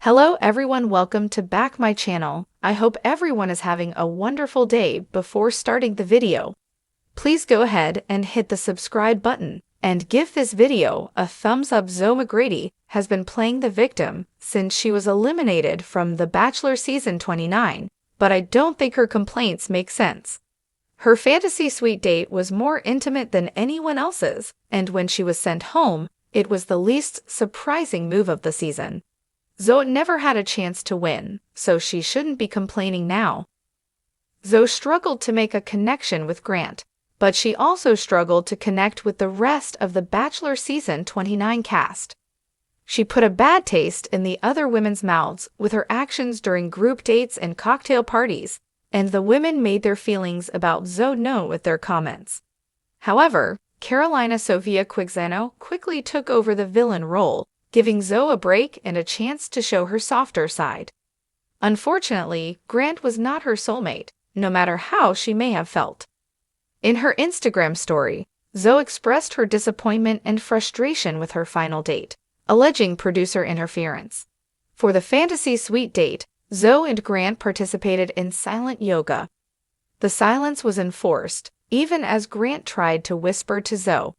Hello everyone, welcome to back my channel. I hope everyone is having a wonderful day. Before starting the video, please go ahead and hit the subscribe button and give this video a thumbs up. Zoe McGrady has been playing the victim since she was eliminated from The Bachelor season 29, but I don't think her complaints make sense. Her fantasy suite date was more intimate than anyone else's, and when she was sent home, it was the least surprising move of the season. Zoe never had a chance to win, so she shouldn't be complaining now. Zoe struggled to make a connection with Grant, but she also struggled to connect with the rest of the Bachelor season 29 cast. She put a bad taste in the other women's mouths with her actions during group dates and cocktail parties, and the women made their feelings about Zoe known with their comments. However, Carolina Sofia Quixano quickly took over the villain role, giving Zoe a break and a chance to show her softer side. Unfortunately, Grant was not her soulmate, no matter how she may have felt. In her Instagram story, Zoe expressed her disappointment and frustration with her final date, alleging producer interference. For the fantasy suite date, Zoe and Grant participated in silent yoga. The silence was enforced, even as Grant tried to whisper to Zoe.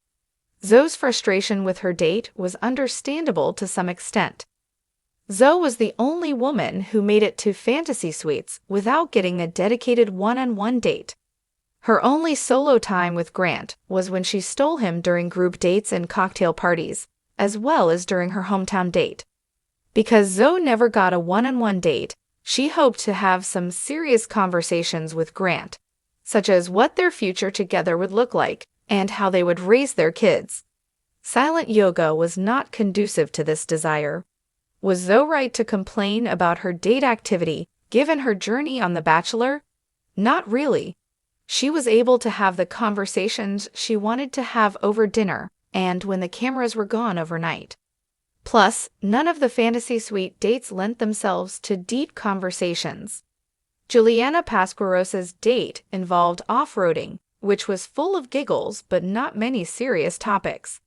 Zoe's frustration with her date was understandable to some extent. Zoe was the only woman who made it to fantasy suites without getting a dedicated one-on-one date. Her only solo time with Grant was when she stole him during group dates and cocktail parties, as well as during her hometown date. Because Zoe never got a one-on-one date, she hoped to have some serious conversations with Grant, such as what their future together would look like and how they would raise their kids. Silent yoga was not conducive to this desire. Was Zoe right to complain about her date activity given her journey on The Bachelor? Not really. She was able to have the conversations she wanted to have over dinner and when the cameras were gone overnight. Plus, none of the fantasy suite dates lent themselves to deep conversations. Juliana Pasquarossa's date involved off-roading, which was full of giggles but not many serious topics.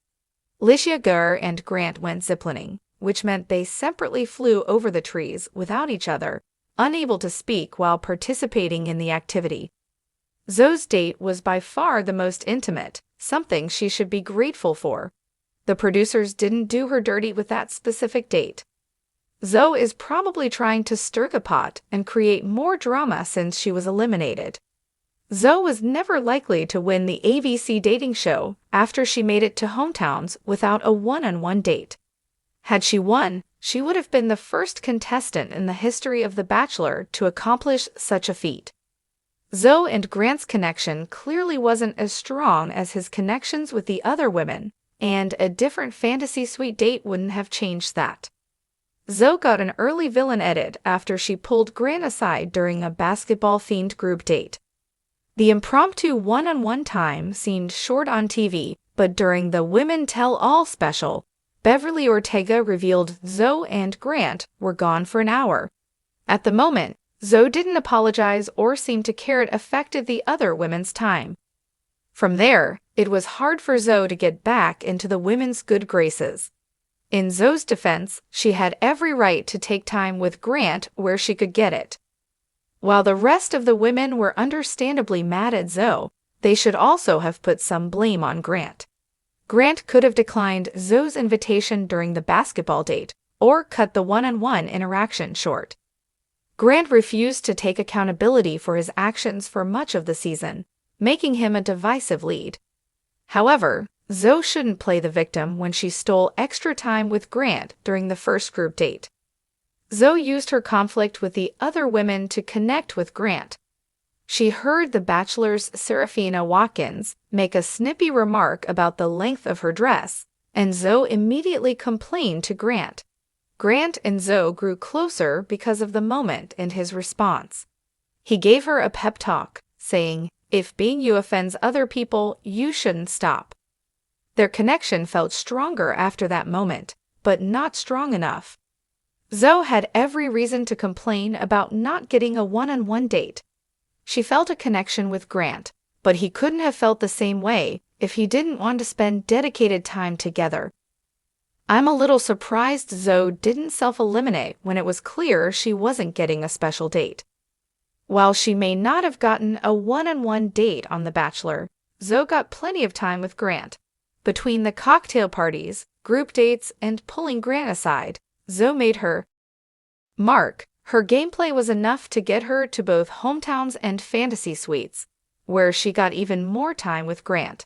Licia Gurr and Grant went ziplining, which meant they separately flew over the trees without each other, unable to speak while participating in the activity. Zoe's date was by far the most intimate, something she should be grateful for. The producers didn't do her dirty with that specific date. Zoe is probably trying to stir the pot and create more drama since she was eliminated. Zoe was never likely to win the ABC dating show after she made it to hometowns without a one-on-one date. Had she won, she would have been the first contestant in the history of The Bachelor to accomplish such a feat. Zoe and Grant's connection clearly wasn't as strong as his connections with the other women, and a different fantasy suite date wouldn't have changed that. Zoe got an early villain edit after she pulled Grant aside during a basketball-themed group date. The impromptu one-on-one time seemed short on TV, but during the Women Tell All special, Beverly Ortega revealed Zoe and Grant were gone for an hour. At the moment, Zoe didn't apologize or seem to care it affected the other women's time. From there, it was hard for Zoe to get back into the women's good graces. In Zoe's defense, she had every right to take time with Grant where she could get it. While the rest of the women were understandably mad at Zoe, they should also have put some blame on Grant. Grant could have declined Zoe's invitation during the basketball date or cut the one-on-one interaction short. Grant refused to take accountability for his actions for much of the season, making him a divisive lead. However, Zoe shouldn't play the victim when she stole extra time with Grant during the first group date. Zoe used her conflict with the other women to connect with Grant. She heard The Bachelor's Serafina Watkins make a snippy remark about the length of her dress, and Zoe immediately complained to Grant. Grant and Zoe grew closer because of the moment and his response. He gave her a pep talk, saying, "If being you offends other people, you shouldn't stop." Their connection felt stronger after that moment, but not strong enough. Zoe had every reason to complain about not getting a one-on-one date. She felt a connection with Grant, but he couldn't have felt the same way if he didn't want to spend dedicated time together. I'm a little surprised Zoe didn't self-eliminate when it was clear she wasn't getting a special date. While she may not have gotten a one-on-one date on The Bachelor, Zoe got plenty of time with Grant. Between the cocktail parties, group dates, and pulling Grant aside, Zoe made her mark. Her gameplay was enough to get her to both hometowns and fantasy suites, where she got even more time with Grant.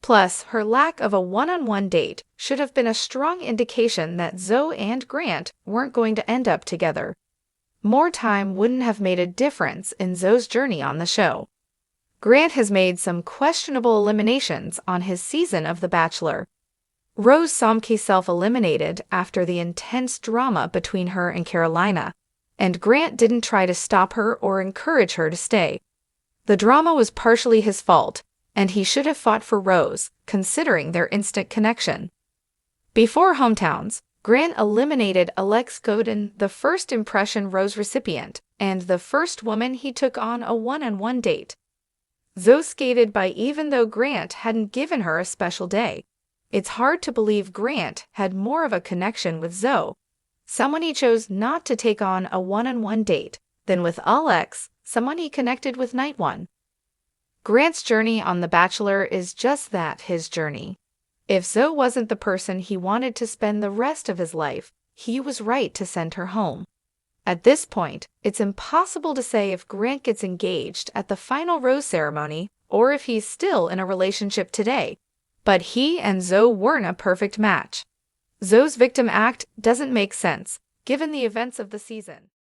Plus, her lack of a one-on-one date should have been a strong indication that Zoe and Grant weren't going to end up together. More time wouldn't have made a difference in Zoe's journey on the show. Grant has made some questionable eliminations on his season of The Bachelor. Rose Somke self-eliminated after the intense drama between her and Carolina, and Grant didn't try to stop her or encourage her to stay. The drama was partially his fault, and he should have fought for Rose, considering their instant connection. Before hometowns, Grant eliminated Alex Godin, the first impression Rose recipient, and the first woman he took on a one-on-one date. Zoe skated by even though Grant hadn't given her a special day. It's hard to believe Grant had more of a connection with Zoe, someone he chose not to take on a one-on-one date, than with Alex, someone he connected with night one. Grant's journey on The Bachelor is just that, his journey. If Zoe wasn't the person he wanted to spend the rest of his life, he was right to send her home. At this point, it's impossible to say if Grant gets engaged at the final rose ceremony or if he's still in a relationship today. But he and Zoe weren't a perfect match. Zoe's victim act doesn't make sense, given the events of the season.